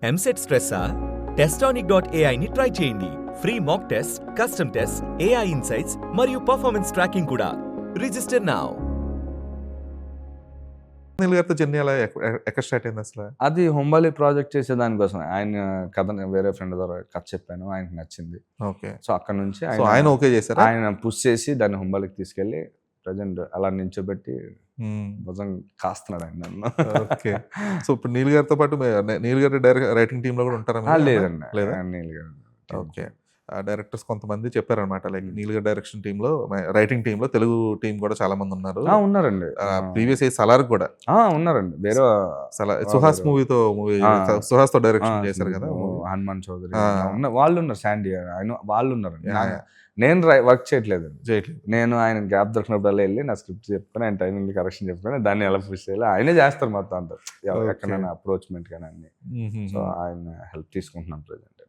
ఎంసెట్ స్ట్రెస్సా? టెస్టానిక్.ai ని ట్రై చేయండి. Free mock test, custom test, AI insights మరియు పర్ఫార్మెన్స్ ట్రాకింగ్ కూడా. Register now. అనిల్ గారితో జర్నీ అలా ఎక్కడ స్టార్ట్ అయింది అసలు? అది హొంబాలి ప్రాజెక్ట్ చేసే దానికోసం ఆయన కథ వేరే ఫ్రెండ్ ద్వారా కథ చెప్పాను, ఆయనకు నచ్చింది. ఓకే. సో అక్కడ నుంచి ఆయన ఓకే చేశారా? ఆయన పుష్ చేసి దాన్ని హొంబాలికి తీసుకెళ్ళి ప్రజెంట్ అలా నిల్చోబెట్టి భుజం కాస్తున్నాడు ఆయన నన్ను. ఓకే. సో ఇప్పుడు నీల్ గారితో పాటు నీల్ గారి రైటింగ్ టీమ్ లో కూడా ఉంటారా మీరు? లేదండి, లేదా? నీల్ గారు. ఓకే. డైరెక్టర్స్ కొంతమంది చెప్పారనమాట, లైక్ నీల్ గారి డైరెక్షన్ టీమ్ లో, రైటింగ్ టీమ్ లో తెలుగు టీం కూడా చాలా మంది ఉన్నారు. ఉన్నారండి, ప్రీవియస్ సలార్ కూడా ఉన్నారండి. వేరే సుహాస్ మూవీ సుహాస్ తో డైరెక్షన్ చేశారు కదా, హనుమాన్ చౌదరి వాళ్ళు ఉన్నారు, శాండీ ఆయన వాళ్ళు ఉన్నారండి. నేను వర్క్ చేయట్లేదు. నేను ఆయన గ్యాప్ దొరికినప్పుడల్లా వెళ్ళి నా స్క్రిప్ట్ చెప్పుకొని ఆయన టైమింగ్ కరెక్షన్ చెప్పుకొని దాన్ని ఎలా పుష్ చేయాలి ఆయనే చేస్తారు మొత్తం అంతా, ఎక్కడైనా అప్రోచ్మెంట్ కానీ అన్ని. సో ఆయన హెల్ప్ తీసుకుంటున్నాను ప్రజెంట్.